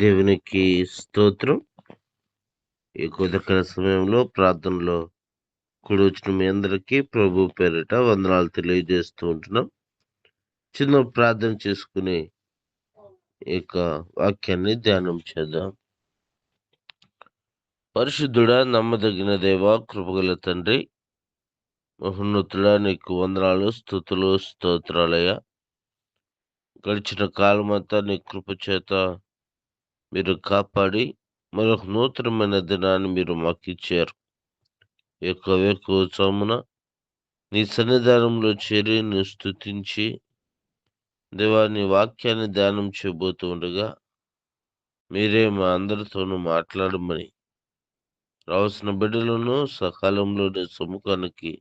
దేవునికి స్తోత్రం. ఈ ఉదయకాల సమయంలో ప్రార్థనలో కూడి వచ్చిన మీ అందరికీ ప్రభు పేరిట వందనాలు తెలియజేస్తూ ఉంటున్నాం. చిన్న ప్రార్థన చేసుకుని ఈ యొక్క వాక్యాన్ని ధ్యానం చేద్దాం. పరిశుద్ధుడా, నమ్మదగిన దేవా, కృపగల తండ్రి, మహోన్నతుడా, నీకు వందనాలు, స్తుతులు, స్తోత్రాలయ్యా. గడిచిన కాలమంతా నీ కృప చేత మీరు కాపాడి మరొక నూతనమైన దినాన్ని మీరు మాకు ఇచ్చారు. ఈ యొక్క వేకువజామున నీ సన్నిధానంలో చేరి నీ స్తుతించి దేవా నీ వాక్యాన్ని ధ్యానం చేయబోతూ ఉండగా మీరే మా అందరితోనూ మాట్లాడమని, రావాల్సిన బిడ్డలను సకాలంలో నీ సముఖానికి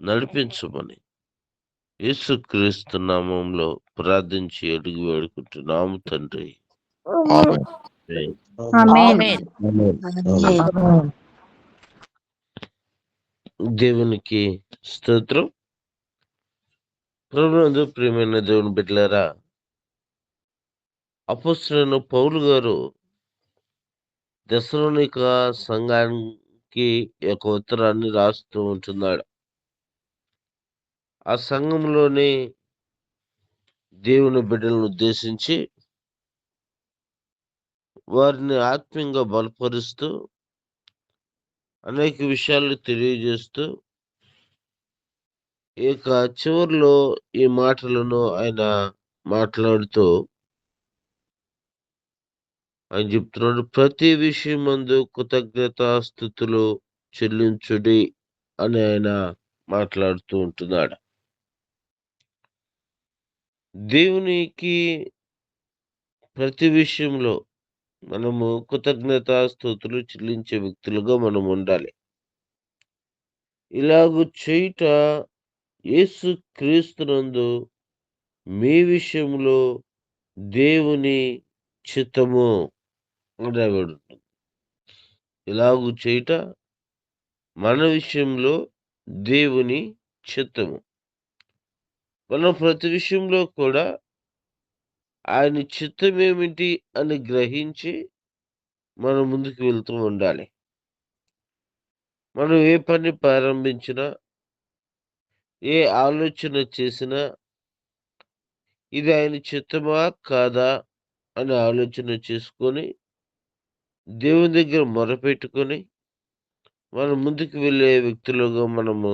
నడిపించమని యేసుక్రీస్తు నామంలో ప్రార్థించి అడిగి వేడుకుంటున్నాము తండ్రి. ఆమేన్. దేవునికి స్తోత్రం. ప్రభునందు ప్రియమైన దేవుని బిడ్డలారా, అపోస్తలుడైన పౌలు గారు తెస్సలోనిక సంఘానికి ఒక ఉత్తరాన్ని రాస్తూ ఉంటున్నాడు. ఆ సంఘంలోని దేవుని బిడ్డలను ఉద్దేశించి వారిని ఆత్మీయంగా బలపరుస్తూ అనేక విషయాలు తెలియజేస్తూ ఇక చివరిలో ఈ మాటలను ఆయన మాట్లాడుతూ ఆయన చెప్తున్నాడు, ప్రతి విషయమందు కృతజ్ఞతాస్తుతులు చెల్లించుడి అని ఆయన మాట్లాడుతూ ఉంటున్నాడు. దేవునికి ప్రతి విషయంలో మనము కృతజ్ఞతాస్తుతులు చెల్లించే వ్యక్తులుగా మనం ఉండాలి. ఇలాగూ చేయుట యేసు క్రీస్తునందు మీ విషయంలో దేవుని చిత్తము అని రాయబడి ఉంటుంది. ఇలాగూ చేయుట మన విషయంలో దేవుని చిత్తము. మనం ప్రతి విషయంలో కూడా ఆయన చిత్తం ఏమిటి అని గ్రహించి మనం ముందుకు వెళ్తూ ఉండాలి. మనం ఏ పని ప్రారంభించినా, ఏ ఆలోచన చేసినా ఇది ఆయన చిత్తమా కాదా అని ఆలోచన చేసుకొని దేవుని దగ్గర మొరపెట్టుకొని మనం ముందుకు వెళ్ళే వ్యక్తులుగా మనము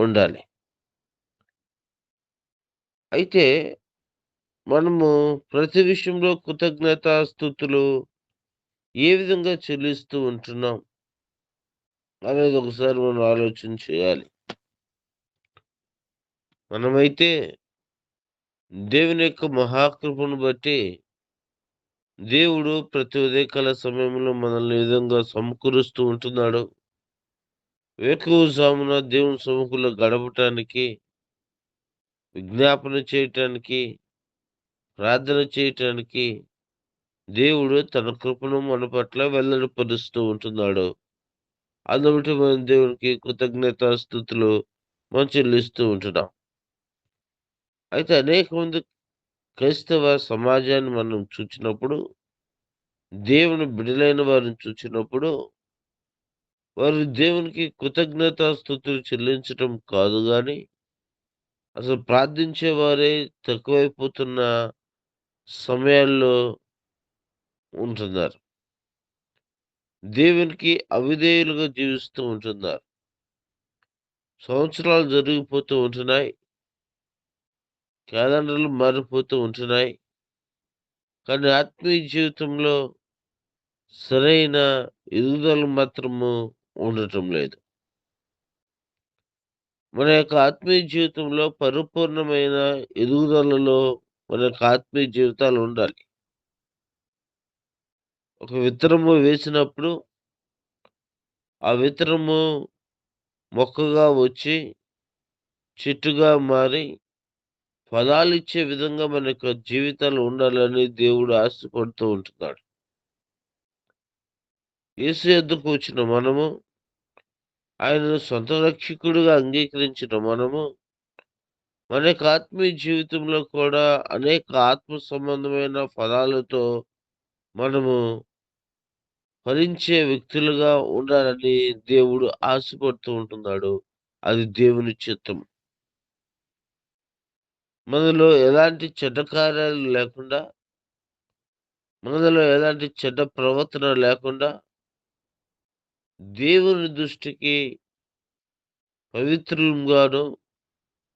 ఉండాలి. అయితే మనము ప్రతి విషయంలో కృతజ్ఞతాస్తుతులు ఏ విధంగా చెల్లిస్తూ ఉంటున్నాం అనేది ఒకసారి మనం ఆలోచన చేయాలి. మనమైతే దేవుని యొక్క మహాకృపను బట్టి దేవుడు ప్రతి ఉదయకాల సమయంలో మనల్ని ఈ విధంగా సమకూరుస్తూ ఉంటున్నాడు. వేకువజామున దేవుని సముఖంలో గడపటానికి, విజ్ఞాపన చేయటానికి, ప్రార్థన చేయటానికి దేవుడు తన కృపను మన పట్ల వెల్లడిపరుస్తూ ఉంటున్నాడు. అందుబట్టి మనం దేవునికి కృతజ్ఞతాస్తుతులు మనం చెల్లిస్తూ ఉంటున్నాం. అయితే అనేక మంది క్రైస్తవ సమాజాన్ని మనం చూచినప్పుడు, దేవుని బిడ్డలైన వారిని చూచినప్పుడు, వారు దేవునికి కృతజ్ఞతాస్తుతులు చెల్లించటం కాదు గాని అసలు ప్రార్థించే వారే తక్కువైపోతున్న సమయాల్లో ఉంటున్నారు. దేవునికి అవిధేయులుగా జీవిస్తూ ఉంటున్నారు. సంవత్సరాలు జరిగిపోతూ ఉంటున్నాయి. క్యాలెండర్లు మారిపోతూ ఉంటున్నాయి. కానీ ఆత్మీయ జీవితంలో సరైన ఎదుగుదల మాత్రము ఉండటం లేదు. మన యొక్క ఆత్మీయ జీవితంలో పరిపూర్ణమైన ఎదుగుదలలో మన యొక్క ఆత్మీయ జీవితాలు ఉండాలి. ఒక విత్తనము వేసినప్పుడు ఆ విత్తనము మొక్కగా వచ్చి చెట్టుగా మారి ఫలాలిచ్చే విధంగా మన యొక్క జీవితాలు ఉండాలని దేవుడు ఆశపడుతూ ఉంటున్నాడు. యేసు యొద్దకు వచ్చిన మనము, ఆయనను సొంత రక్షకుడిగా అంగీకరించిన మనము, మన యొక్క ఆత్మీయ జీవితంలో కూడా అనేక ఆత్మ సంబంధమైన ఫలాలతో మనము ఫలించే వ్యక్తులుగా ఉండాలని దేవుడు ఆశపడుతూ ఉంటున్నాడు. అది దేవుని చిత్తం. మనలో ఎలాంటి చెడ్డ కార్యాలు లేకుండా, మనలో ఎలాంటి చెడ్డ ప్రవర్తన లేకుండా, దేవుని దృష్టికి పవిత్రులముగాను,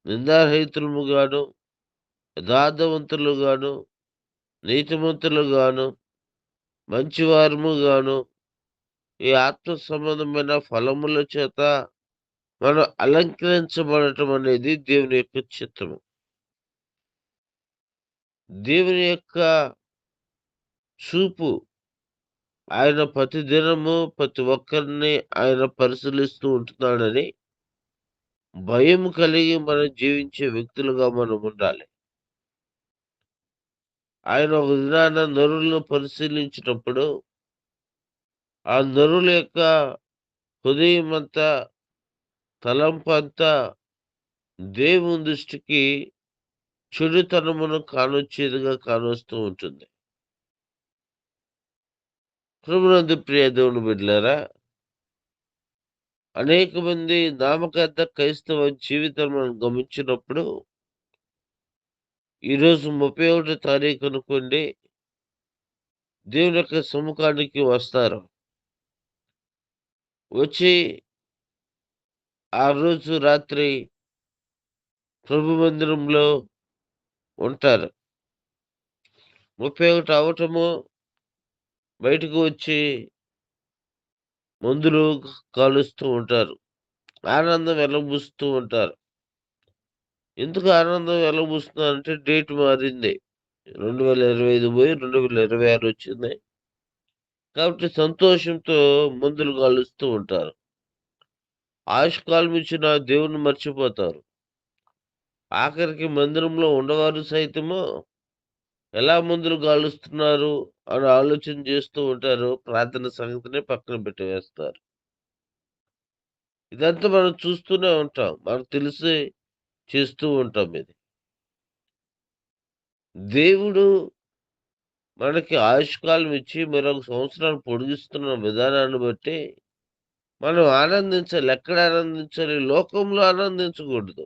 నిందారహితులముగాను, యథార్థవంతులుగాను, నీతిమంతులుగాను, మంచివారముగాను, ఈ ఆత్మ సంబంధమైన ఫలముల చేత మనం అలంకరించబడటం అనేది దేవుని యొక్క చిత్తము. దేవుని యొక్క చూపు ఆయన ప్రతి దినము ప్రతి ఒక్కరిని ఆయన పరిశీలిస్తూ ఉంటున్నాడని భయం కలిగి మనం జీవించే వ్యక్తులుగా మనం ఉండాలి. ఆయన ఒక దినాన నరులను పరిశీలించినప్పుడు, ఆ నరుల యొక్క హృదయమంతా, తలంపంతా దేవుని దృష్టికి చెడుతనమును కానొచ్చేదిగా కానొస్తూ ఉంటుంది. ప్రభునందు ప్రియ దేవుని బిడ్డలారా, అనేక మంది నామకార్థ క్రైస్తవ జీవితం మనం గమనించినప్పుడు, ఈరోజు 31 తారీఖు అనుకోండి, దేవుని యొక్క సముఖానికి వస్తారు. వచ్చి ఆ రోజు రాత్రి ప్రభు మందిరంలో ఉంటారు. 31 అవ్వటము, బయటకు వచ్చి మందులు కాలుస్తూ ఉంటారు. ఆనందం వెల్లబుస్తూ ఉంటారు. ఎందుకు ఆనందం వెల్లబుస్తున్నారంటే డేట్ మారింది. 2025 పోయి 2026 వచ్చింది. కాబట్టి సంతోషంతో మందులు కాలుస్తూ ఉంటారు. ఆయుష్కాలం ఇచ్చిన దేవుడిని మర్చిపోతారు. ఆఖరికి మందిరంలో ఉండవారు సైతము ఎలా మందులు కాలుస్తున్నారు అని ఆలోచన చేస్తూ ఉంటారు. ప్రార్థన సంగతిని పక్కన పెట్టివేస్తారు. ఇదంతా మనం చూస్తూనే ఉంటాం. మనకు తెలిసి చేస్తూ ఉంటాం ఇది. దేవుడు మనకి ఆయుష్కాలం ఇచ్చి మరొక సంవత్సరాలు పొడిగిస్తున్న విధానాన్ని బట్టి మనం ఆనందించాలి. ఎక్కడ ఆనందించాలి? లోకంలో ఆనందించకూడదు.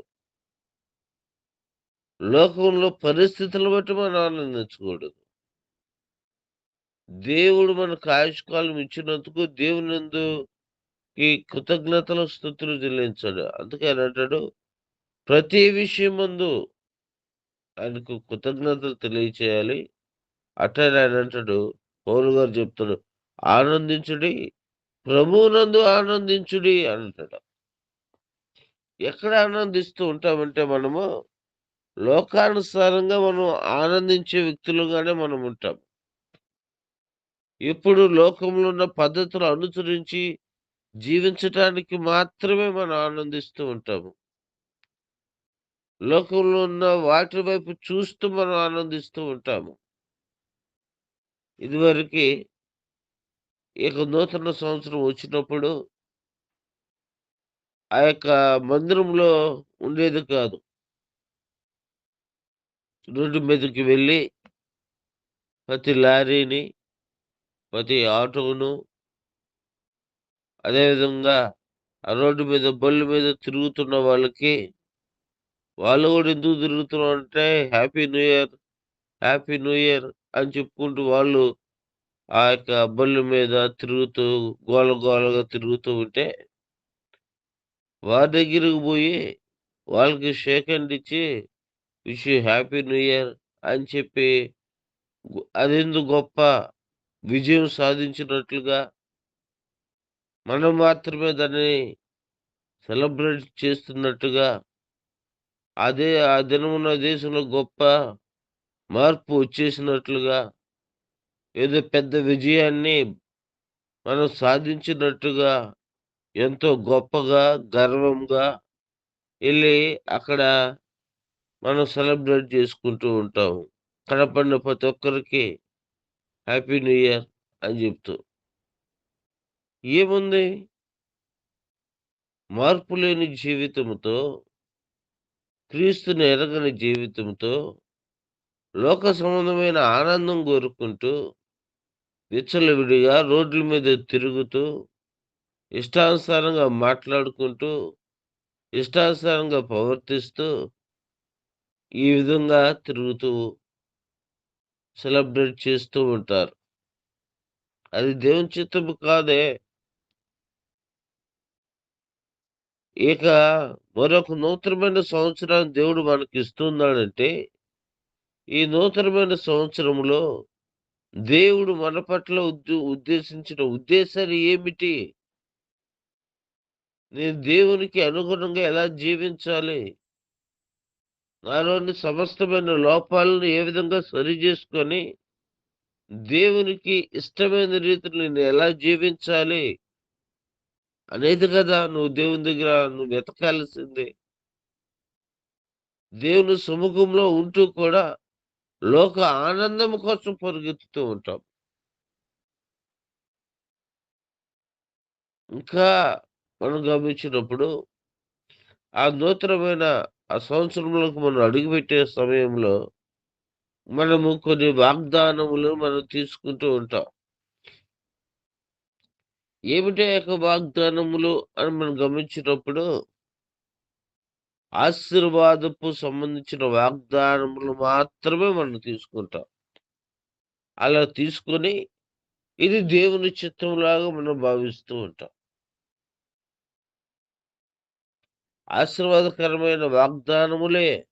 లోకంలో పరిస్థితులను బట్టి మనం ఆనందించకూడదు. దేవుడు మనకు ఆయుష్కాలం ఇచ్చినందుకు దేవునియందు ఈ కృతజ్ఞతలు, స్తుతులు చెల్లించాడు. అందుకే ఆయన అంటాడు, ప్రతి విషయమందు ఆయనకు కృతజ్ఞతలు తెలియచేయాలి. అట్లనే ఆయన అంటాడు, పౌలు గారు చెప్తాడు, ఆనందించుడి, ప్రభువునందు ఆనందించుడి అంటాడు. ఎక్కడ ఆనందిస్తూ ఉంటామంటే మనము లోకానుసారంగా మనం ఆనందించే వ్యక్తులుగానే మనం ఉంటాం. ఎప్పుడు లోకంలో ఉన్న పద్ధతులు అనుసరించి జీవించటానికి మాత్రమే మనం ఆనందిస్తూ ఉంటాము. లోకంలో ఉన్న వాటి వైపు చూస్తూ మనం ఆనందిస్తూ ఉంటాము. ఇదివరకి ఇక నూతన సంవత్సరం వచ్చినప్పుడు ఆ యొక్క మందిరంలో ఉండేది కాదు. రోడ్డు మీదకి వెళ్ళి ప్రతి లారీని, ప్రతి ఆటోను, అదేవిధంగా ఆ రోడ్డు మీద బళ్ళు మీద తిరుగుతున్న వాళ్ళకి, వాళ్ళు గూడా ఎందుకు తిరుగుతున్నారంటే happy new year, happy new year అని చెప్పుకుంటూ వాళ్ళు ఆ యొక్క బళ్ళు మీద తిరుగుతూ గోల గోలగా తిరుగుతూ ఉంటే, వారి దగ్గరికి పోయి వాళ్ళకి షేక్ హ్యాండ్ ఇచ్చి wish you happy new year అని చెప్పి అదెందుకు గొప్ప విజయం సాధించినట్లుగా మనం మాత్రమే దాన్ని సెలబ్రేట్ చేస్తున్నట్టుగా అదే ఆ దినమున దేశంలో గొప్ప మార్పు వచ్చేసినట్లుగా ఏదో పెద్ద విజయాన్ని మనం సాధించినట్టుగా ఎంతో గొప్పగా, గర్వంగా ఎళ్లి అక్కడ మనం సెలబ్రేట్ చేసుకుంటూ ఉంటాం. కనపడిన ప్రతి ఒక్కరికి హ్యాపీ న్యూ ఇయర్ అని చెప్తూ. ఏముంది? మార్పు లేని జీవితంతో, క్రీస్తుని ఎరగని జీవితంతో, లోక సంబంధమైన ఆనందం కోరుకుంటూ విచ్చలవిడిగా రోడ్ల మీద తిరుగుతూ, ఇష్టానుసారంగా మాట్లాడుకుంటూ, ఇష్టానుసారంగా ప్రవర్తిస్తూ, ఈ విధంగా తిరుగుతూ సెలబ్రేట్ చేస్తూ ఉంటారు. అది దేవుని చిత్తము కాదే. ఇక మరొక నూతనమైన సంవత్సరాన్ని దేవుడు మనకిస్తున్నాడంటే, ఈ నూతనమైన సంవత్సరంలో దేవుడు మన పట్ల ఉద్దేశించిన ఉద్దేశాలు ఏమిటి? నేను దేవునికి అనుగుణంగా ఎలా జీవించాలి? నాలోని సమస్తమైన లోపాలను ఏ విధంగా సరిజేసుకొని, దేవునికి ఇష్టమైన రీతిలో నేను ఎలా జీవించాలి? అనేది గదా నువ్వు దేవుని దగ్గర నువ్వు వెతకాల్సింది. దేవుని సముఖంలో ఉంటూ కూడా లోక ఆనందం కోసం పరుగెత్తుతూ ఉంటాం. ఇంకా మనం గమనించినప్పుడు ఆ నూతనమైన ఆ సంవత్సరంలోకి మనం అడుగుపెట్టే సమయంలో మనము కొన్ని వాగ్దానములు మనం తీసుకుంటూ ఉంటాం. ఏమిటి ఆ యొక్క వాగ్దానములు అని మనం గమనించినప్పుడు ఆశీర్వాదపు సంబంధించిన వాగ్దానములు మాత్రమే మనం తీసుకుంటాం. అలా తీసుకొని ఇది దేవుని చిత్తంలాగా మనం భావిస్తూ ఉంటాం. ఆశీర్వాదకరమైన వాగ్దానములే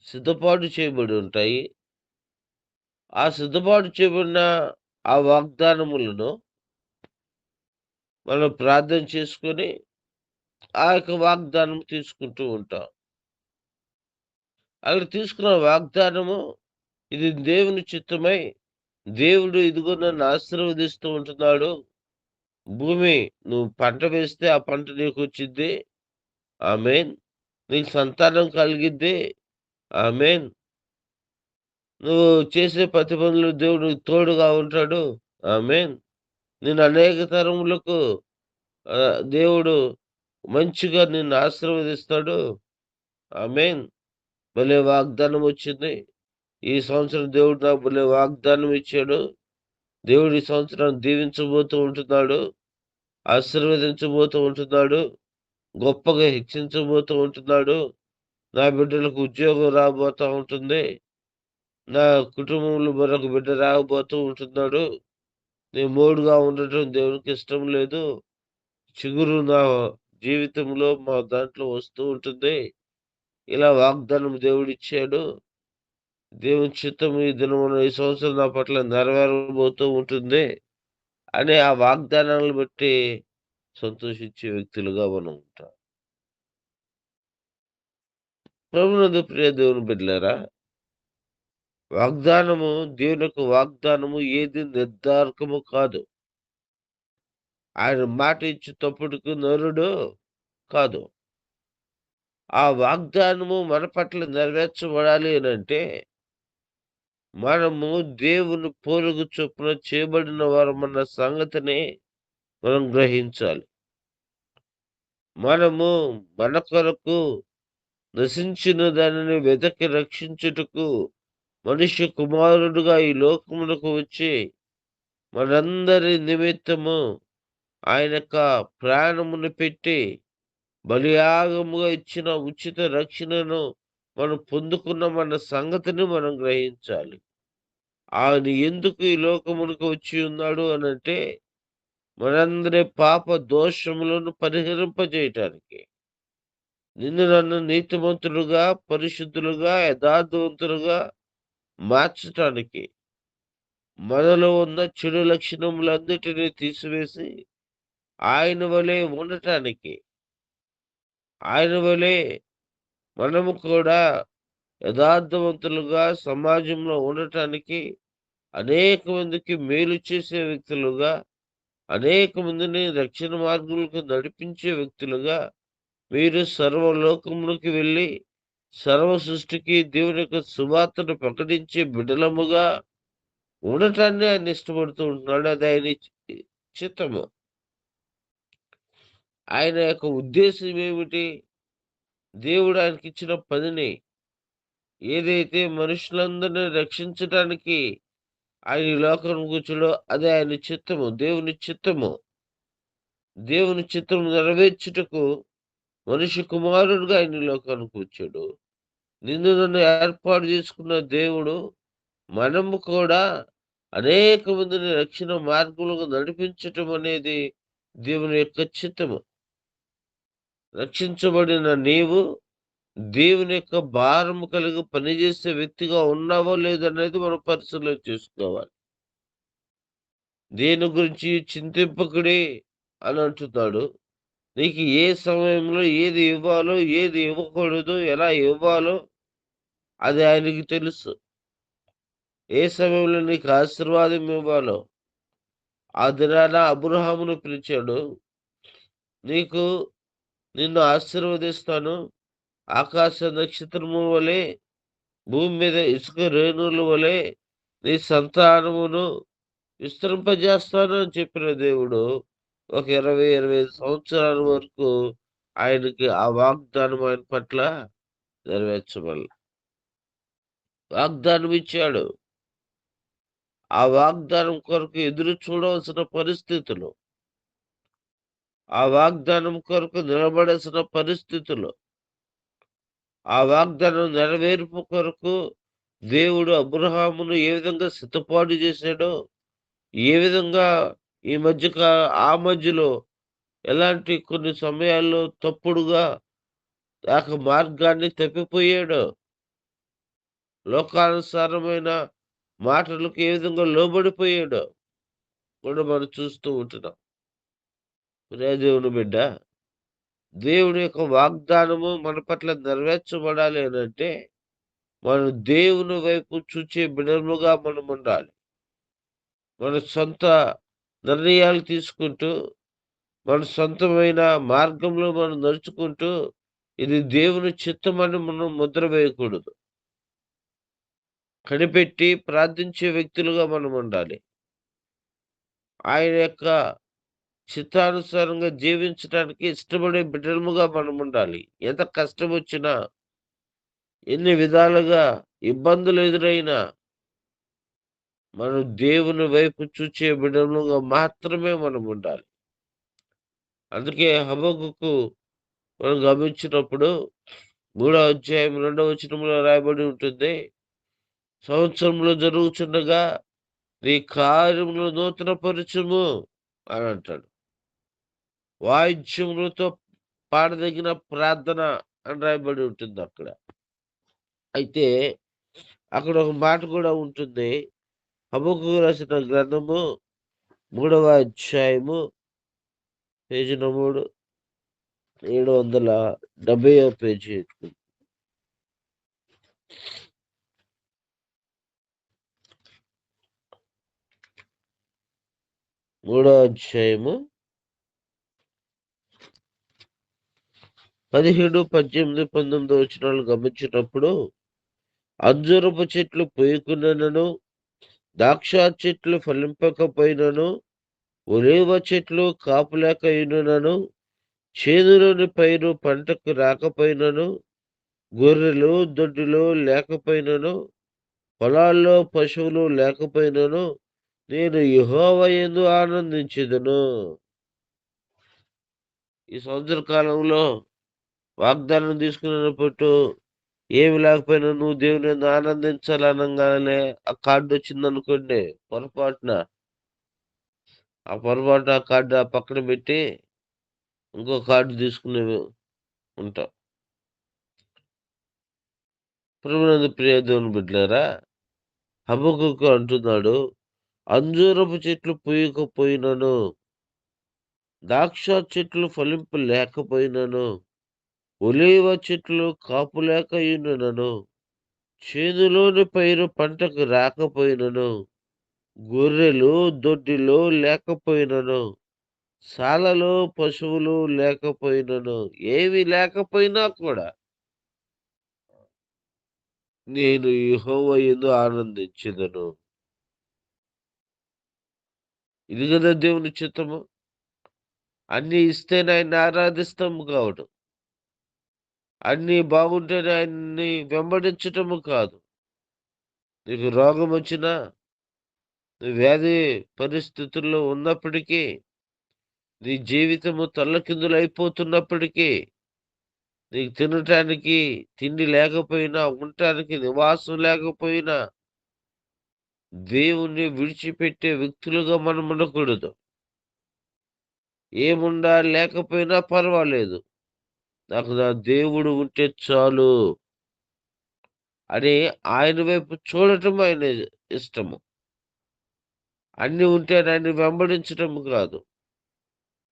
సిద్ధపాటు చేయబడి ఉంటాయి. ఆ సిద్ధపాటు చేయబడిన ఆ వాగ్దానములను మనం ప్రార్థన చేసుకొని, ఆ యొక్క వాగ్దానం తీసుకుంటూ ఉంటాం. అలా తీసుకున్న వాగ్దానము ఇది దేవుని చిత్తమై, దేవుడు ఇదిగో నన్ను ఆశీర్వదిస్తూ ఉంటున్నాడు. భూమి నువ్వు పంట వేస్తే ఆ పంట నీకొచ్చిద్ది. ఆమేన్. నీకు సంతానం కలిగిద్ది. ఆమేన్. నువ్వు చేసే ప్రతి పనిలో దేవుడు నీకు తోడుగా ఉంటాడు. ఆమేన్. నేను అనేక తరములకు దేవుడు మంచిగా నిన్ను ఆశీర్వదిస్తాడు. ఆమేన్. భలే వాగ్దానం వచ్చింది. ఈ సంవత్సరం దేవుడు నాకు భలే వాగ్దానం ఇచ్చాడు. దేవుడు ఈ సంవత్సరాన్ని దీవించబోతూ ఉంటున్నాడు. ఆశీర్వదించబోతూ ఉంటున్నాడు. గొప్పగా హెచ్చించబోతూ ఉంటున్నాడు. నా బిడ్డలకు ఉద్యోగం రాబోతా ఉంటుంది. నా కుటుంబంలో మరొక బిడ్డ రాబోతూ ఉంటున్నాడు. నేను మోడుగా ఉండటం దేవునికి ఇష్టం లేదు. చిగురు నా జీవితంలో మా దాంట్లో వస్తూ ఉంటుంది. ఇలా వాగ్దానం దేవుడిచ్చాడు. దేవుని చిత్తం ఈ దినమున ఈ సంవత్సరం నా పట్ల నెరవేరబోతూ ఉంటుంది. అని ఆ వాగ్దానాలను బట్టి సంతోషించే వ్యక్తులుగా మనం ఉంటాం. ప్రభునందు ప్రియ దేవుని బిడ్డలారా, వాగ్దానము దేవుని యొక్క వాగ్దానము ఏది నిర్ధారకము కాదు. ఆయన మాట ఇచ్చేటప్పటికి నరుడు కాదు. ఆ వాగ్దానము మన పట్ల నెరవేర్చబడాలి అనంటే, మనము దేవుని పోలుగు చొప్పున చేయబడిన వారమన్న సంగతిని మనం గ్రహించాలి. మనము మన కొరకు నశించిన దానిని వెదకి రక్షించుటకు మనిషి కుమారుడుగా ఈ లోకమునకు వచ్చి మనందరి నిమిత్తము ఆయన యొక్క ప్రాణమును పెట్టి బలియాగముగా ఇచ్చిన ఉచిత రక్షణను మనం పొందుకున్నామన్న సంగతిని మనం గ్రహించాలి. ఆయన ఎందుకు ఈ లోకమునకు వచ్చి ఉన్నాడు అనంటే, మనందరి పాప దోషములను పరిహరింపజేయటానికి. నిన్ను నన్ను నీతిమంతులుగా, పరిశుద్ధులుగా, యథార్థవంతులుగా మార్చటానికి. మనలో ఉన్న చెడు లక్షణములన్నిటిని తీసివేసి, ఆయన వలె ఉండటానికి. ఆయన వలె మనము కూడా యథార్థవంతులుగా సమాజంలో ఉండటానికి, అనేక మందికి మేలు చేసే వ్యక్తులుగా, అనేక మందిని రక్షణ మార్గములకు నడిపించే వ్యక్తులుగా, మీరు సర్వలోకములోకి వెళ్ళి, సర్వ సృష్టికి దేవుని యొక్క సువార్తను ప్రకటించే బిడ్డలముగా ఉండటాన్ని ఆయన ఇష్టపడుతూ ఉంటున్నాడు. అది ఆయన చిత్తము. ఆయన యొక్క ఉద్దేశం ఏమిటి? దేవుడు ఆయనకిచ్చిన పనిని ఏదైతే మనుషులందరిని రక్షించటానికి ఆయన ఈ లోకానికి వచ్చాడో అదే ఆయన చిత్తము. దేవుని చిత్తము. దేవుని చిత్తము నెరవేర్చుటకు మనిషి కుమారుడుగా ఆయన ఈ లోకానికి వచ్చాడు. నిన్ను నన్ను ఏర్పాటు చేసుకున్న దేవుడు మనము కూడా అనేక మందిని రక్షణ మార్గములకు నడిపించటం అనేది దేవుని యొక్క చిత్తము. రక్షించబడిన నీవు దేవుని యొక్క భారము కలిగి పనిచేసే వ్యక్తిగా ఉన్నావో లేదనేది మనం పరిశీలన చేసుకోవాలి. దేని గురించి చింతింపకుడి అని అంటున్నాడు. నీకు ఏ సమయంలో ఏది ఇవ్వాలో, ఏది ఇవ్వకూడదో, ఎలా ఇవ్వాలో అది ఆయనకి తెలుసు. ఏ సమయంలో నీకు ఆశీర్వాదం ఇవ్వాలో. ఆ దినాన అబ్రాహామును పిలిచాడు. నిన్ను ఆశీర్వదిస్తాను. ఆకాశ నక్షత్రము వలె, భూమి మీద ఇసుక రేణువుల వలె నీ సంతానమును విస్తరింపజేస్తాను అని చెప్పిన దేవుడు ఒక 20-25 సంవత్సరాల వరకు ఆయనకి ఆ వాగ్దానం ఆయన పట్ల నెరవేర్చబడలే. వాగ్దానం ఇచ్చాడు. ఆ వాగ్దానం కొరకు ఎదురు చూడవలసిన పరిస్థితులు, ఆ వాగ్దానం కొరకు నిలబడాల్సిన పరిస్థితులు, ఆ వాగ్దానం నెరవేర్పు కొరకు దేవుడు అబ్రహామును ఏ విధంగా సిద్ధపాటు చేశాడో, ఏ విధంగా ఆ మధ్యలో ఎలాంటి కొన్ని సమయాల్లో తప్పుడుగా మార్గాన్ని తప్పిపోయాడో, లోకానుసారమైన మాటలకు ఏ విధంగా లోబడిపోయాడో కూడా మనం చూస్తూ ఉంటున్నాం. ప్రియ దేవుని బిడ్డ, దేవుని యొక్క వాగ్దానము మన పట్ల నెరవేర్చబడాలి అనంటే మనం దేవుని వైపు చూచే బిడముగా మనం ఉండాలి. మన సొంత నిర్ణయాలు తీసుకుంటూ, మన సొంతమైన మార్గంలో మనం నడుచుకుంటూ ఇది దేవుని చిత్తమని మనం ముద్ర వేయకూడదు. కనిపెట్టి ప్రార్థించే వ్యక్తులుగా మనం ఉండాలి. ఆయన యొక్క చిత్తానుసారంగా జీవించడానికి ఇష్టపడే బిడ్డలముగా మనం ఉండాలి. ఎంత కష్టం వచ్చినా, ఎన్ని విధాలుగా ఇబ్బందులు ఎదురైనా మనం దేవుని వైపు చూచే బిడ్డలుగా మాత్రమే మనం ఉండాలి. అందుకే హబక్కూకు మనం గమనించినప్పుడు 3వ అధ్యాయం 2వ వచనంలో రాయబడి ఉంటుంది. సంవత్సరంలో జరుగుచుండగా నీ కార్యములు నూతనపరచుము అని అంటాడు. వాయిద్యములతో పాడదగిన ప్రార్థన అని రాయబడి ఉంటుంది అక్కడ. అయితే అక్కడ ఒక మాట కూడా ఉంటుంది. హబక్కూకు రాసిన గ్రంథము 3వ అధ్యాయము పేజీ నంబరు 770వ పేజీ. 3వ అధ్యాయము 17, 18, 19 వచనాలు గమనించినప్పుడు అంజూరపు చెట్లు పూయకున్నను, ద్రాక్ష చెట్లు ఫలింపకపోయినను, ఒలీవ చెట్లు కాపులేకయున్నను, చేనులోని పైరు పంటకు రాకపోయినను, గొర్రెలు దొడ్డిలో లేకపోయినను, పొలాల్లో పశువులు లేకపోయినను, నేను యెహోవా యందు ఆనందించెదను. ఈ సంవత్సర కాలంలో వాగ్దానం తీసుకున్నప్పుడు ఏమి లేకపోయినా నువ్వు దేవుని యందు ఆనందించాలనగానే ఆ కార్డు వచ్చిందనుకోండి, పొరపాటున ఆ కార్డు ఆ పక్కన పెట్టి ఇంకో కార్డు తీసుకునే ఉంటాం. ప్రభునందు ప్రియ దేవుని బిడ్డలారా, హబక్కూకు అంటున్నాడు, అంజూరపు చెట్లు పూయకపోయినను, ద్రాక్ష చెట్లు ఫలింపు లేకపోయినను, ఒలీవ చెట్లు కాపు లేకయున్నను, చేనులోని పైరు పంటకు రాకపోయినను, గొర్రెలు దొడ్డిలో లేకపోయినను, సాలలో పశువులు లేకపోయినను, ఏవి లేకపోయినా కూడా నేను యెహోవా యందు ఆనందించెదను. ఇది కదా దేవుని చిత్తము. అన్నీ ఇస్తేనే ఆయన్ని ఆరాధిస్తాము కావడం, అన్నీ బాగుంటేనే ఆయన్ని వెంబడించటము కాదు. నీకు రోగం వచ్చినా, నువ్వు వ్యాధి పరిస్థితుల్లో ఉన్నప్పటికీ, నీ జీవితము తల్లకిందులైపోతున్నప్పటికీ, నీకు తినటానికి తిండి లేకపోయినా, ఉండటానికి నివాసం లేకపోయినా, దేవుణ్ణి విడిచిపెట్టే వ్యక్తులుగా మనం ఉండకూడదు. ఏముండా లేకపోయినా పర్వాలేదు. నాకు నా దేవుడు ఉంటే చాలు అని ఆయన వైపు చూడటం ఆయన ఇష్టము. అన్నీ ఉంటే ఆయన్ని వెంబడించటం కాదు.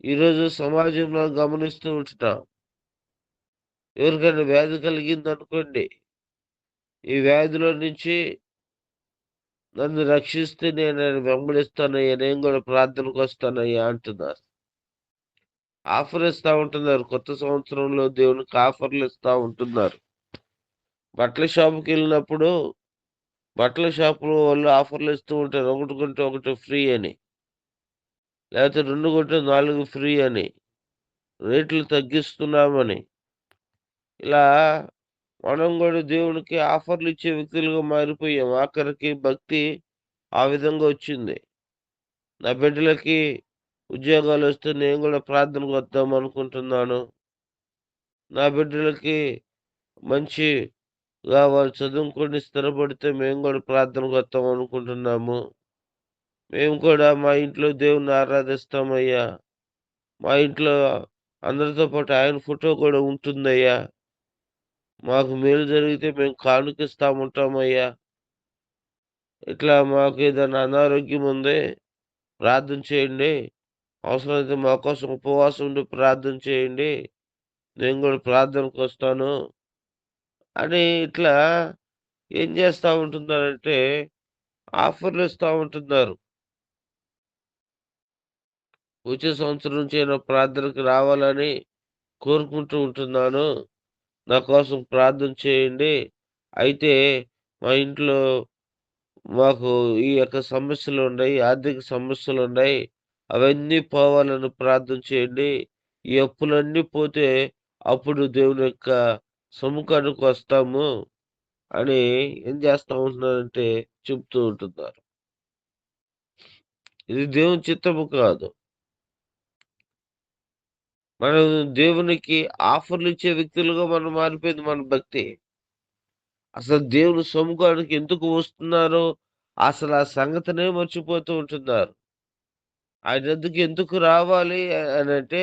ఈరోజు సమాజంలో గమనిస్తూ ఉంటున్నాం. ఎవరికైనా వ్యాధి కలిగిందనుకోండి, ఈ వ్యాధిలో నుంచి నన్ను రక్షిస్తే నేను ఆయన వెంబడిస్తానయ్యా, నేను కూడా ప్రార్థనకొస్తానయ్యా అంటున్నారు. ఆఫర్ ఇస్తా ఉంటున్నారు. కొత్త సంవత్సరంలో దేవునికి ఆఫర్‌లు ఇస్తా ఉంటున్నారు. బట్టల షాపుకెళ్ళినప్పుడు, బట్టల షాపులో వాళ్ళు ఆఫర్‌లు ఇస్తూ ఉంటారు. ఒకటి కొంటే ఒకటి ఫ్రీ అని. లేకపోతే 2 కొంటే 4 ఫ్రీ అని. రేట్లు తగ్గిస్తున్నామని. ఇలా మనం గూడా దేవునికి ఆఫర్‌లు ఇచ్చే వ్యక్తులుగా మారిపోయాం. ఆఖరికి భక్తి ఆ విధంగా వచ్చింది. నా బిడ్డలకి ఉద్యోగాలొస్తే నేను గూడా ప్రార్థనకు వద్దాం అనుకుంటున్నాను. నా బిడ్డలకి మంచిగా వాళ్ళు చదువుకొని స్థిరపడితే మేము గూడా ప్రార్థనకు వద్దాం అనుకుంటున్నాము. మేము కూడా మా ఇంట్లో దేవుడిని ఆరాధిస్తామయ్యా. మా ఇంట్లో అందరితో పాటు ఆయన ఫోటో కూడా ఉంటుందయ్యా. మాకు మేలు జరిగితే మేము కానుకిస్తా ఉంటామయ్యా. ఇట్లా మాకేదైనా అనారోగ్యం ఉంది ప్రార్థన చేయండి. అవసరమైతే మా కోసం ఉపవాసం ఉండి ప్రార్థన చేయండి. నేను గూడా ప్రార్థనకొస్తాను అని ఇట్లా ఏం చేస్తా ఉంటున్నారంటే ఆఫర్‌లు ఇస్తా ఉంటున్నారు. వచ్చే సంవత్సరం నుంచి అయినా ప్రార్థనకి రావాలని కోరుకుంటూ ఉంటున్నాను. నా కోసం ప్రార్థన చేయండి. అయితే మా ఇంట్లో మాకు ఈ యొక్క సమస్యలున్నాయి. ఆర్థిక సమస్యలున్నాయి. అవన్నీ పోవాలని ప్రార్థన చేయండి. ఈ అప్పులన్నీ పోతే అప్పుడు దేవుని యొక్క సముఖానికొస్తాము అని ఏం చేస్తా ఉంటున్నారంటే చెప్తూ ఉంటున్నారు. ఇది దేవుని చిత్తము కాదు. మనం దేవునికి ఆఫర్‌లు ఇచ్చే వ్యక్తులుగా మనం మారిపోయింది మన భక్తి. అసలు దేవుని సముఖానికి ఎందుకు వస్తున్నారో అసలు ఆ సంగతినే మర్చిపోతూ ఉంటున్నారు. ఆయన యొద్దకు ఎందుకు రావాలి అనంటే,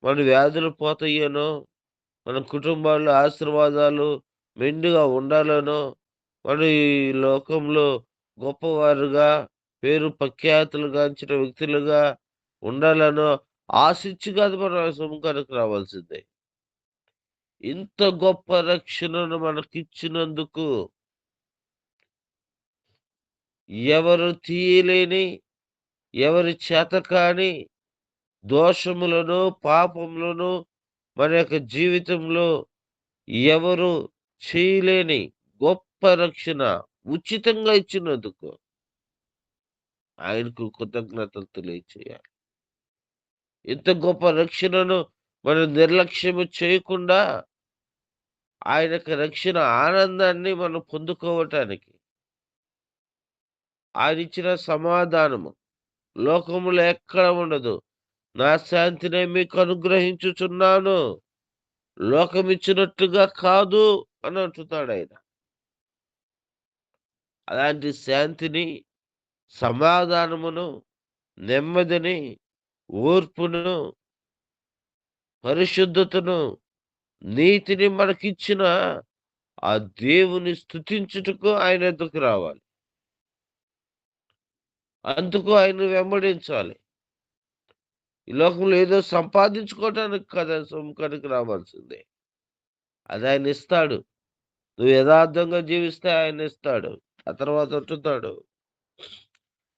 మన వ్యాధులు పోతాయనో, మన కుటుంబాల్లో ఆశీర్వాదాలు మెండుగా ఉండాలనో, మన ఈ లోకంలో గొప్పవారుగా, పేరు ప్రఖ్యాతులుగాంచిన వ్యక్తులుగా ఉండాలనో ఆశించి కాదు మనం ఆయన సముఖానికి రావాల్సిందే. ఇంత గొప్ప రక్షణను మనకిచ్చినందుకు ఎవరు తీయలేని, ఎవరి చేతకాని దోషములను, పాపములను మన యొక్క జీవితంలో ఎవరు చేయలేని గొప్ప రక్షణ ఉచితంగా ఇచ్చినందుకు ఆయనకు కృతజ్ఞతలు తెలియచేయాలి. ఇంత గొప్ప రక్షణను మనం నిర్లక్ష్యము చేయకుండా ఆయన యొక్క రక్షణ ఆనందాన్ని మనం పొందుకోవటానికి ఆయనిచ్చిన సమాధానము లోకములో ఎక్కడ ఉండదు. నా శాంతినే మీకు అనుగ్రహించుచున్నాను. లోకమిచ్చినట్టుగా కాదు అని అంటున్నాడాయన. అలాంటి శాంతిని, సమాధానమును, నెమ్మదిని, ఓర్పును, పరిశుద్ధతను, నీతిని మనకిచ్చిన ఆ దేవుని స్తుతించుటకు ఆయన యొద్దకు రావాలి. అందుకు ఆయన్ని వెంబడించాలి. ఈ లోకంలో ఏదో సంపాదించుకోవటానికి కాదు ఆయన సముఖానికి రావాల్సిందే. అది ఆయనిస్తాడు. నువ్వు యథార్థంగా జీవిస్తే ఆయనిస్తాడు. ఆ తర్వాత అంటున్నాడు,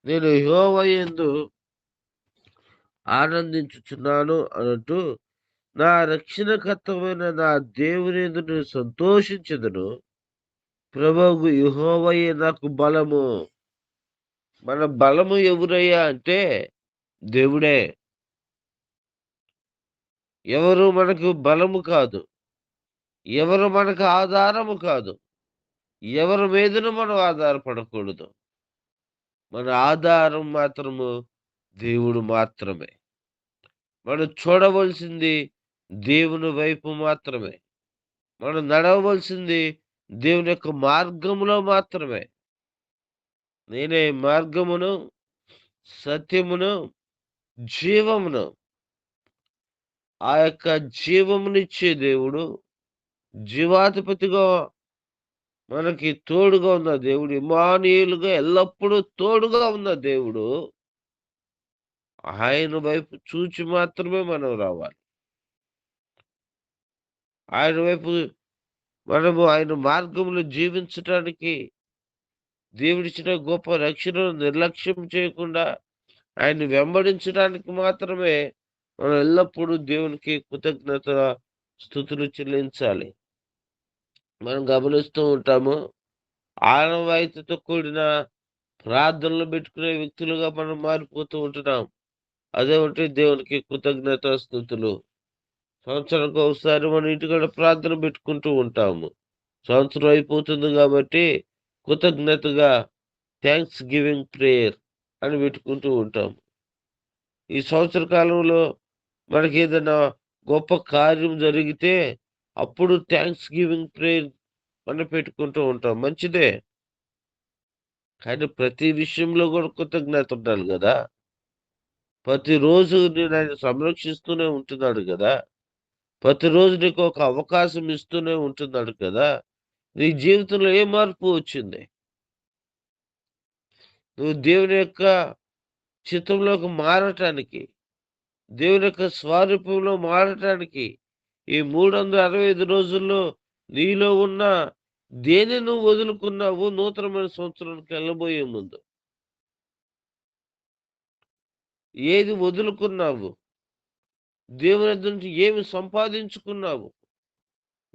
నేను యెహోవా యందు ఆనందించుచున్నాను అనంటూ, నా రక్షణకర్తమైన నా దేవుని యందు నేను సంతోషించెదను. ప్రభువు యెహోవాయే నాకు బలము. మన బలము ఎవరయ్యా అంటే దేవుడే. ఎవరు మనకు బలము కాదు. ఎవరు మనకు ఆధారము కాదు. ఎవరి మీదను మనం ఆధారపడకూడదు. మన ఆధారం మాత్రము దేవుడు మాత్రమే. మనం చూడవలసింది దేవుని వైపు మాత్రమే. మనం నడవవలసింది దేవుని యొక్క మార్గంలో మాత్రమే. నేనే మార్గమును, సత్యమును, జీవమును. ఆ యొక్క జీవమునిచ్చే దేవుడు, జీవాధిపతిగా మనకి తోడుగా ఉన్న దేవుడు, ఇమ్మానుయేలుగా ఎల్లప్పుడూ తోడుగా ఉన్న దేవుడు, ఆయన వైపు చూచి మాత్రమే మనం రావాలి. ఆయన వైపు మనము ఆయన మార్గంలో జీవించటానికి దేవుడిచ్చిన గొప్ప రక్షణను నిర్లక్ష్యం చేయకుండా ఆయన్ని వెంబడించడానికి మాత్రమే మనం ఎల్లప్పుడూ దేవునికి కృతజ్ఞత స్తుతులు చెల్లించాలి. మనం గమనిస్తూ ఉంటాము. ఆనవాయితీతో కూడిన ప్రార్థనలు పెట్టుకునే వ్యక్తులుగా మనం మారిపోతూ ఉంటున్నాం. అదేమంటే దేవునికి కృతజ్ఞత స్తుతులు. సంవత్సరానికి ఒకసారి మన ఇంటికాడ ప్రార్థన పెట్టుకుంటూ ఉంటాము. సంవత్సరం అయిపోతుంది కాబట్టి కృతజ్ఞతగా థాంక్స్ గివింగ్ ప్రేయర్ అని పెట్టుకుంటూ ఉంటాం. ఈ సంవత్సర కాలంలో మనకేదైనా గొప్ప కార్యం జరిగితే అప్పుడు థాంక్స్ గివింగ్ ప్రేయర్ అని పెట్టుకుంటూ ఉంటాం. మంచిదే. కానీ ప్రతి విషయంలో కూడా కృతజ్ఞత ఉండాలి గదా! ప్రతిరోజు నిన్ను సంరక్షిస్తూనే ఉంటున్నాడు గదా! ప్రతిరోజు నీకు ఒక అవకాశం ఇస్తూనే ఉంటున్నాడు కదా! నీ జీవితంలో ఏ మార్పు వచ్చింది? నువ్వు దేవుని యొక్క చిత్తంలోకి మారటానికి, దేవుని యొక్క స్వారూప్యంలో మారటానికి, ఈ 365 రోజుల్లో నీలో ఉన్న దేన్ని నువ్వు వదులుకున్నావు నూతనమైన సంవత్సరానికి ఎళ్ళబోయే ముందు? ఏది వదులుకున్నావు? దేవుని యొద్ద నుంచి ఏమి సంపాదించుకున్నావు?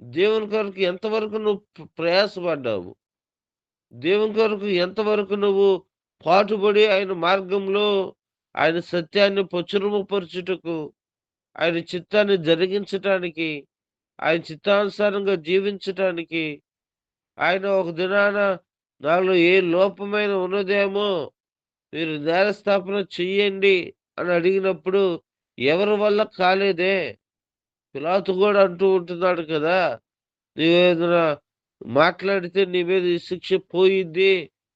దేవుని కొరకు ఎంతవరకు నువ్వు ప్రయాసపడ్డావు? దేవుని కొరకు ఎంతవరకు నువ్వు పాటుపడి ఆయన మార్గంలో ఆయన సత్యాన్ని ప్రచురముపరచుటకు, ఆయన చిత్తాన్ని జరిగించటానికి, ఆయన చిత్తానుసారంగా జీవించటానికి, ఆయన ఒక దినాన నాలో ఏ లోపమైన ఉన్నదేమో మీరు నేరస్థాపన చెయ్యండి అని అడిగినప్పుడు ఎవరి వల్ల కాలేదే. పిలాతు గూడా అంటూ ఉంటున్నాడు కదా! నువ్వేదైనా మాట్లాడితే నీ మీద ఈ శిక్ష పోయిద్ది.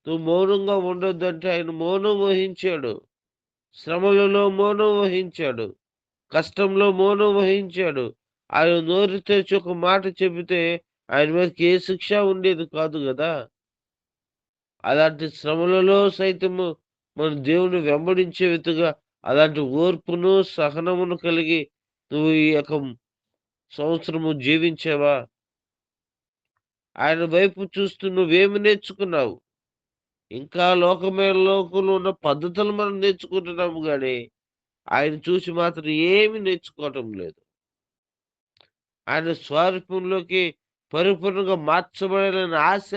నువ్వు మౌనంగా ఉండొద్దంటే ఆయన మౌనం వహించాడు. శ్రమలలో మౌనం వహించాడు. కష్టంలో మౌనం వహించాడు. ఆయన నోరు తెరిచి ఒక మాట చెబితే ఆయన మీదకి ఏ శిక్ష ఉండేది కాదు గదా! అలాంటి శ్రమలలో సైతము మన దేవుని వెంబడించే విధంగా అలాంటి ఓర్పును, సహనమును కలిగి నువ్వు ఈ యొక్క సంవత్సరము జీవించావా? ఆయన వైపు చూస్తూ నువ్వేమి నేర్చుకున్నావు? ఇంకా లోకంలో ఉన్న పద్ధతులు మనం నేర్చుకుంటున్నాము గానీ, ఆయన చూసి మాత్రం ఏమి నేర్చుకోవటం లేదు. ఆయన స్వారూప్యంలోకి పరిపూర్ణంగా మార్చబడాలనే ఆశ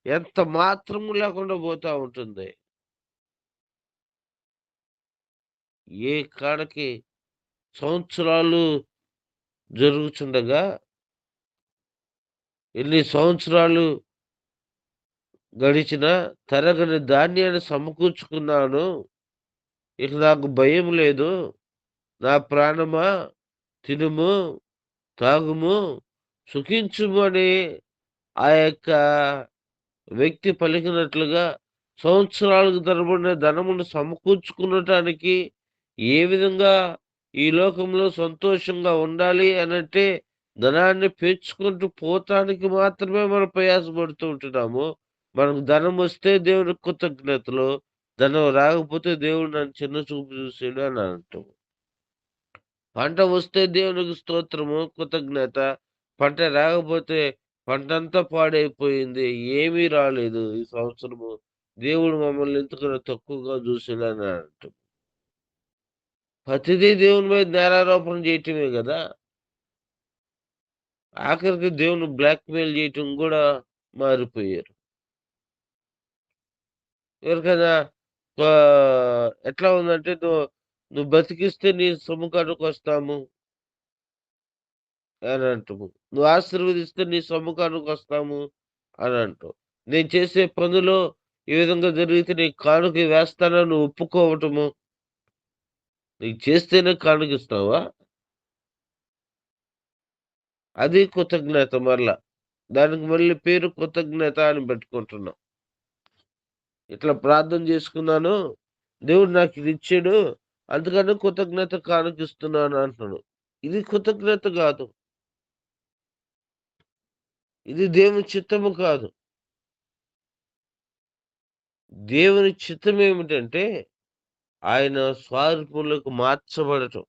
ఎంత మాత్రము లేకుండా పోతా ఉంటుంది. ఏ కాడకి సంవత్సరాలు జరుగుచుండగా, ఎన్ని సంవత్సరాలు గడిచినా తరగని ధాన్యాన్ని సమకూర్చుకున్నాను. ఇక నాకు భయం లేదు. నా ప్రాణమా తినుము, తాగుము, సుఖించుము అని ఆ యొక్క వ్యక్తి పలికినట్లుగా సంవత్సరాలకు తరబడిన ధనమును సమకూర్చుకునటానికి ఏ విధంగా ఈ లోకంలో సంతోషంగా ఉండాలి అనంటే ధనాన్ని పెంచుకుంటూ పోతానికి మాత్రమే మనం ప్రయాసపడుతూ ఉంటున్నాము. మనకు ధనం వస్తే దేవునికి కృతజ్ఞతలు. ధనం రాకపోతే దేవుడు నన్ను చిన్న చూపు చూసాడు అని అంటాం. పంట వస్తే దేవునికి స్తోత్రము, కృతజ్ఞత. పంట రాకపోతే పంటంతా పాడైపోయింది. ఏమీ రాలేదు ఈ సంవత్సరము. దేవుడు మమ్మల్ని ఎందుకనో తక్కువగా చూసాడని అంటాం. ప్రతిదీ దేవుని మీద నేరారోపణ చేయటమే గదా! ఆఖరికి దేవుని బ్లాక్‌మెయిల్ చేయటం గూడా మారిపోయారు. ఎవరికైనా ఎట్లా ఉందంటే నువ్వు బతికిస్తే నీ సొమ్ముకాడుకొస్తాము అని అంటాము. నువ్వు ఆశీర్వదిస్తే నీ సొమ్ముకాడుకొస్తాము అని అంటావు. నేను చేసే పనిలో ఈ విధంగా జరిగితే నీకు కానుక వేస్తానని నువ్వు ఒప్పుకోవటము. నీకు చేస్తేనే కానుకిస్తావా? అది కృతజ్ఞత మరల. దానికి మళ్ళీ పేరు కృతజ్ఞత అని పెట్టుకుంటున్నాం. ఇట్లా ప్రార్థన చేసుకున్నాను. దేవుడు నాకిదిచ్చాడు. అందుకని కృతజ్ఞత కానుకిస్తున్నాను అంటున్నాడు. ఇది కృతజ్ఞత గాదు. ఇది దేవుని చిత్తము కాదు. దేవుని చిత్తమేమిటంటే, ఆయన స్వరూపంలోకి మార్చబడటం.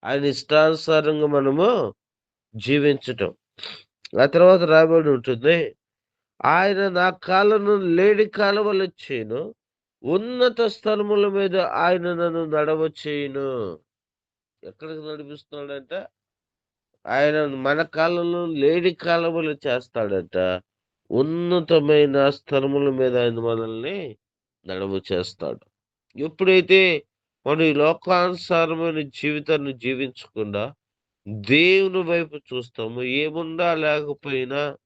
ఆయన ఇష్టానుసారంగా మనము జీవించటం. ఆ తర్వాత రాయబడి ఉంటుంది. ఆయన నా కాళ్ళను లేడి కాలవల చేయను. ఉన్నత స్థలముల మీద ఆయన నన్ను నడవచేయును. ఎక్కడికి నడిపిస్తున్నాడంట? ఆయన మన కాళ్ళను లేడి కాలవలు చేస్తాడంట. ఉన్నతమైన స్థలముల మీద ఆయన మనల్ని నడవ చేస్తాడు. ఎప్పుడైతే మనం ఈ లోకానుసారమైన జీవితాన్ని జీవించకుండా దేవుని వైపు చూస్తాము. ఏమున్నా లేకపోయినా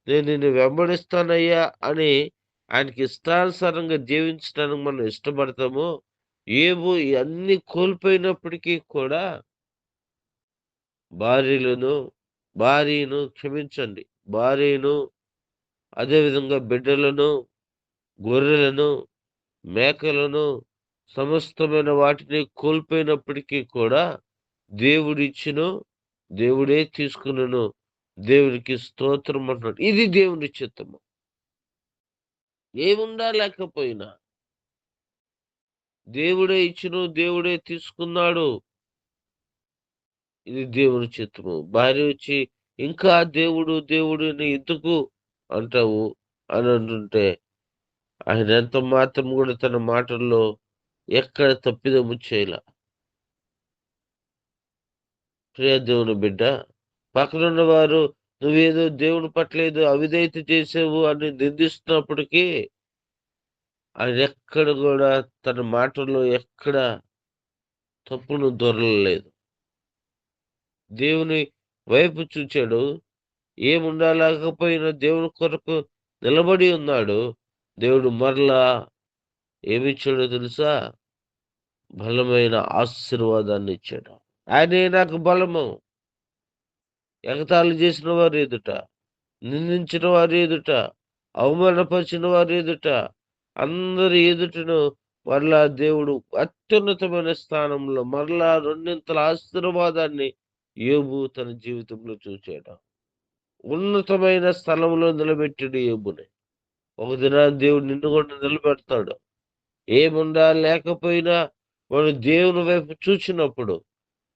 నేను నిన్ను వెంబడిస్తానయ్యా అని ఆయనకి ఇష్టానుసారంగా జీవించడానికి మనం ఇష్టపడతామో, ఏవో అన్నీ కోల్పోయినప్పటికీ కూడా భార్యలను భార్యను క్షమించండి. భార్యను, అదేవిధంగా బిడ్డలను, గొర్రెలను, మేకలను, సమస్తమైన వాటిని కోల్పోయినప్పటికీ కూడా దేవుడిచ్చును, దేవుడే తీసుకొనును. దేవునికి స్తోత్రం అంటున్నాడు. ఇది దేవుని చిత్తము. ఏమున్నా లేకపోయినా దేవుడే ఇచ్చును, దేవుడే తీసుకున్నాడు. ఇది దేవుని చిత్తము. భార్య వచ్చి ఇంకా దేవుడు, దేవుడిని ఎందుకు అంటావు అని అంటుంటే, ఆయన ఎంత మాత్రం కూడా తన మాటల్లో ఎక్కడ తప్పిదము చేయలా. ప్రియ దేవుని బిడ్డ, పక్కనున్న వారు నువ్వేదో దేవుని పట్ల ఏదో అవిధేయత చేసావు అని నిందిస్తున్నప్పటికీ, ఆయన ఎక్కడ కూడా తన మాటల్లో ఎక్కడ తప్పును దొరలలేదు. దేవుని వైపు చూచాడు. ఏముండా లేకపోయినా దేవుని కొరకు నిలబడి ఉన్నాడు. దేవుడు మరలా ఏమిచ్చాడో తెలుసా? బలమైన ఆశీర్వాదాన్ని ఇచ్చాడు. ఆయనే నాకు బలము. ఎగతాళి చేసిన వారి ఎదుట, నిందించిన వారి ఎదుట, అవమానపరిచిన వారి ఎదుట, అందరి ఎదుటను మరలా దేవుడు అత్యున్నతమైన స్థానంలో మరలా రెండింతల ఆశీర్వాదాన్ని యోబు తన జీవితంలో చూచాడు. ఉన్నతమైన స్థలంలో నిలబెట్టాడు యోబుని. ఒక దినాన దేవుడు నిన్ను కూడా నిలబెడతాడు. ఏముండా లేకపోయినా మనం దేవుని వైపు చూచినప్పుడు,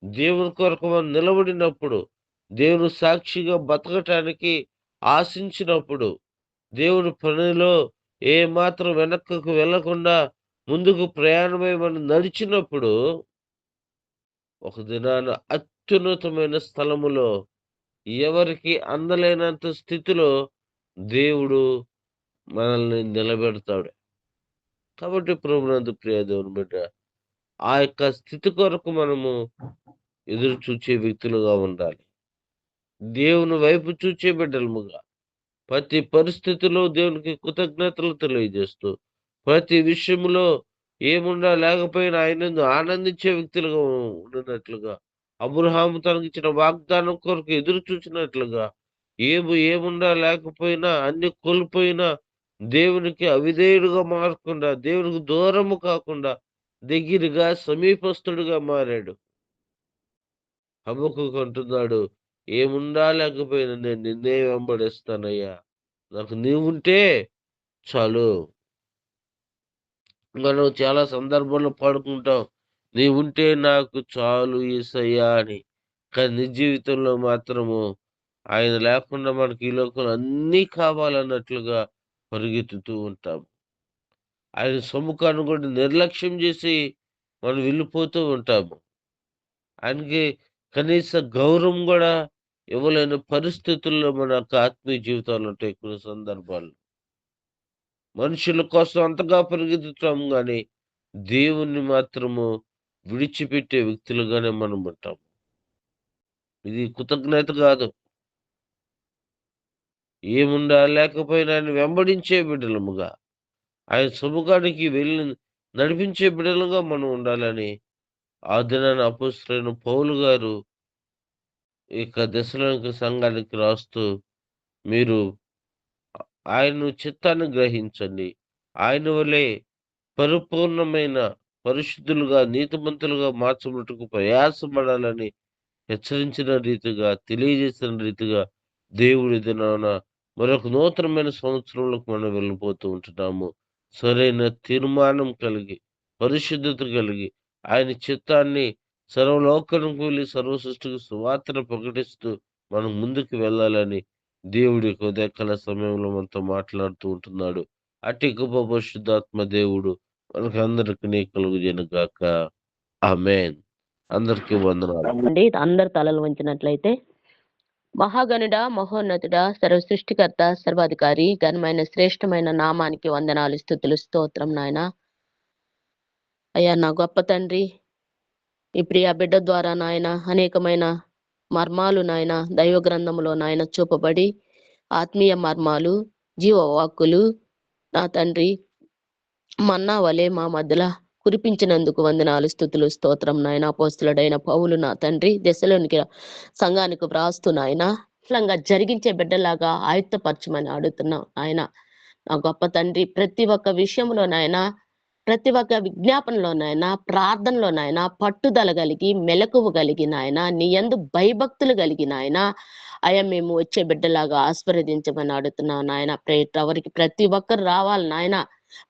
దేవుని కొరకు మనం నిలబడినప్పుడు, దేవుని సాక్షిగా బతకటానికి ఆశించినప్పుడు, దేవుని పనిలో ఏమాత్రం వెనక్కకు వెళ్ళకుండా ముందుకు ప్రయాణమై మనం నడిచినప్పుడు, ఒక దినాన అత్యున్నతమైన స్థలములో ఎవరికి అందలేనంత స్థితిలో దేవుడు మనల్ని నిలబెడతాడు. కాబట్టి ప్రభునందు ప్రియ దేవుని బిడ్డ, ఆ యొక్క స్థితి కొరకు మనము ఎదురు చూచే వ్యక్తులుగా ఉండాలి. దేవుని వైపు చూచే బిడ్డలముగా ప్రతి పరిస్థితిలో దేవునికి కృతజ్ఞతలు తెలియజేస్తూ, ప్రతి విషయంలో ఏమున్నా లేకపోయినా ఆయనందు ఆనందించే వ్యక్తులుగా ఉండినట్లుగా, అబ్రహాము తనకిచ్చిన వాగ్దానం కొరకు ఎదురు చూసినట్లుగా, ఏమున్నా లేకపోయినా అన్ని కోల్పోయినా దేవునికి అవిధేయుడుగా మారకుండా, దేవునికి దూరము కాకుండా దగ్గరగా సమీపస్తుడుగా మారాడు. హబక్కూకు అంటున్నాడు, ఏమున్నా లేకపోయినా నేను నిన్నే వెంబడిస్తానయ్యా. నాకు నీవుంటే చాలు. మనం చాలా సందర్భాల్లో పాడుకుంటాం. నీవుంటే నాకు చాలు యేసయ్యా అని. కానీ నిజ జీవితంలో మాత్రము ఆయన లేకుండా మనకి ఈ లోకంలో అన్నీ కావాలన్నట్లుగా పరిగెత్తుతూ ఉంటాం. ఆయన సమ్ముఖాన్ని కూడా నిర్లక్ష్యం చేసి మనం వెళ్ళిపోతూ ఉంటాము. ఆయనకి కనీస గౌరవం గూడా ఇవ్వలేని పరిస్థితుల్లో మన యొక్క ఆత్మీయ జీవితాలు ఉంటాయి కొన్ని సందర్భాల్లో. మనుషుల కోసం అంతగా పరిగెత్తుతాం గానీ, దేవుణ్ణి మాత్రము విడిచిపెట్టే వ్యక్తులుగానే మనం ఉంటాం. ఇది కృతజ్ఞత గాదు. ఏముండా లేకపోయినా ఆయన వెంబడించే బిడ్డలముగా, ఆయన సముఖానికి వెళ్ళి నడిపించే బిడ్డలుగా మనం ఉండాలని ఆ దినాన అపోస్తలుడైన పౌలు గారు ఇక దెస్సలోనిక సంఘానికి రాస్తూ మీరు ఆయన చిత్తాన్ని గ్రహించండి. ఆయన వలె పరిపూర్ణమైన పరిశుద్ధులుగా, నీతిమంతులుగా మార్చబట్టుకు ప్రయాసపడాలని హెచ్చరించిన రీతిగా, తెలియజేసిన రీతిగా దేవుడి దినాన మరొక నూతనమైన సంవత్సరంలోకి మనం వెళ్ళిపోతూ ఉంటున్నాము. సరైన తీర్మానం కలిగి, పరిశుద్ధత కలిగి, ఆయన చిత్తాన్ని సర్వలోకానికి వెళ్లి సర్వ సృష్టికి సువార్తను ప్రకటిస్తూ మనం ముందుకు వెళ్ళాలని దేవుడి యొక్క ఉదయకాల సమయంలో మనతో మాట్లాడుతూ ఉంటున్నాడు. అట్టి గొప్ప పరిశుద్ధాత్మ దేవుడు మనకందరికి కలుగుజేయును గాక. ఆమేన్. అందరికీ వందనాలు. అండి అందరు తలలు వంచినట్లయితే, మహాగణుడ, మహోన్నతుడ, సర్వ సృష్టికర్త, సర్వాధికారి, ఘనమైన శ్రేష్టమైన నామానికి వందనాలు, స్తుతులు, స్తోత్రం నాయన. అయ్యా నా గొప్ప తండ్రి, ఈ ప్రియ బిడ్డ ద్వారా నాయన అనేకమైన మర్మాలు నాయన దైవ గ్రంథములో నాయన చూపబడి, ఆత్మీయ మర్మాలు, జీవవాక్కులు నా తండ్రి మన్నా వలె మా మధ్యలో కురిపించినందుకు వందనాలు, స్తుతులు, స్తోత్రం నాయన. అపోస్తలుడైన పౌలు నా తండ్రి దెస్సలోనిక సంఘానికి వ్రాస్తూ నాయన ఇట్లంగా జరిగించే బిడ్డలాగా ఆయుత్తపరచమని అడుగుతున్నాం ఆయన. నా గొప్ప తండ్రి ప్రతి ఒక్క విషయంలో నాయన, ప్రతి ఒక్క విజ్ఞాపనలో నాయన, ప్రార్థనలో నాయన పట్టుదల కలిగి, మెలకువ కలిగి నాయన, నీ యందు భయభక్తులు కలిగి నాయన అయ్యా మేము వచ్చే బిడ్డలాగా ఆశీర్వదించమని అడుగుతున్నాం నాయన. ఎవరికి ప్రతి ఒక్కరు రావాలి నాయన,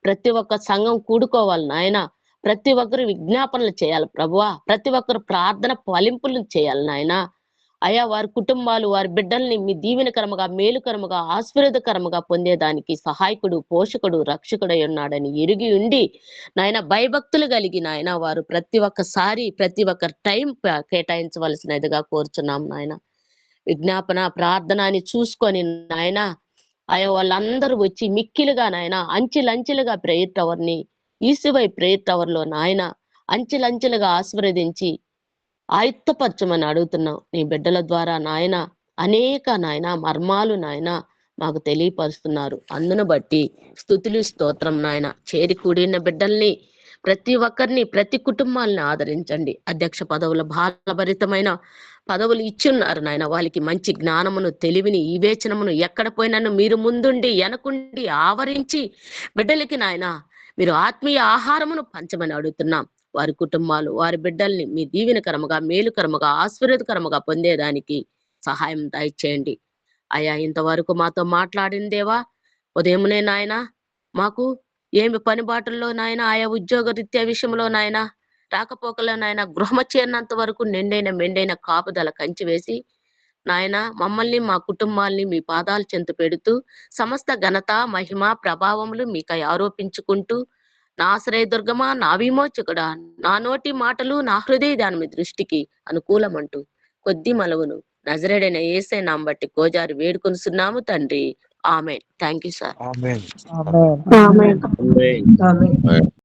ప్రతి ఒక్క సంఘం కూడుకోవాలి నాయన, ప్రతి ఒక్కరు విజ్ఞాపనలు చేయాలి ప్రభువా, ప్రతి ఒక్కరు ప్రార్థన ఫలింపులు చేయాలి నాయన. అయా వారి కుటుంబాలు, వారి బిడ్డల్ని మీ దీవెనకరముగా, మేలుకరముగా, ఆశీర్వాదకరముగా పొందేదానికి సహాయకుడు, పోషకుడు, రక్షకుడై ఉన్నాడని ఎరిగి ఉండి నాయన భయభక్తులు కలిగి నాయన వారు ప్రతి ఒక్కసారి ప్రతి ఒక్క టైం కేటాయించవలసినదిగా కోరుచున్నాం నాయన. విజ్ఞాపన ప్రార్థన అని చూసుకొని నాయన అయ్యా వాళ్ళందరూ వచ్చి మిక్కిలుగా నాయన అంచెలంచెలుగా ప్రేయర్ టవర్ ని ఈసివై ప్రేయర్ టవర్ లో నాయన అంచెలంచెలుగా ఆశీర్వదించి ఆయుత్తపరచమని అడుగుతున్నాం. నీ బిడ్డల ద్వారా నాయన అనేక నాయన మర్మాలు నాయన మాకు తెలియపరుస్తున్నారు. అందును బట్టి స్తుతులు, స్తోత్రం నాయన. చేరి కూడిన బిడ్డల్ని ప్రతి ఒక్కరిని, ప్రతి కుటుంబాలని ఆదరించండి. అధ్యక్ష పదవుల భారభరితమైన పదవులు ఇచ్చున్నారు నాయన. వాళ్ళకి మంచి జ్ఞానమును, తెలివిని, వివేచనమును ఎక్కడ పోయినను మీరు ముందుండి వెనకుండి ఆవరించి బిడ్డలకి నాయన మీరు ఆత్మీయ ఆహారమును పంచమని అడుగుతున్నాం. వారి కుటుంబాలు, వారి బిడ్డల్ని మీ దీవెనకరముగా, మేలుకరముగా, ఆశీర్వాదకరముగా పొందేదానికి సహాయం దయచేయండి. అయ్యా ఇంతవరకు మాతో మాట్లాడిన దేవా, ఉదయమునే నాయన మాకు ఏమి పని బాటల్లో నాయన, ఆయా ఉద్యోగ రీత్యా విషయంలో నాయన, రాకపోకలో నాయన, గృహమ చేరినంత వరకు నిండైన మెండైన కాపుదల కంచి వేసి నాయన మమ్మల్ని, మా కుటుంబాల్ని మీ పాదాల చెంత పెడుతూ సమస్త ఘనత, మహిమ, ప్రభావములు మీకై ఆరోపించుకుంటూ నా ఆశ్రయదుర్గమా, నా విమోచకుడా, నా నోటి మాటలు నా హృదయ దాని దృష్టికి అనుకూలమంటూ కొద్ది మలవును నజరేడైన యేసే నామ బట్టి కోజారి వేడుకొనుచున్నాము తండ్రి. Amen. Thank you sir. Amen. Amen. Amen.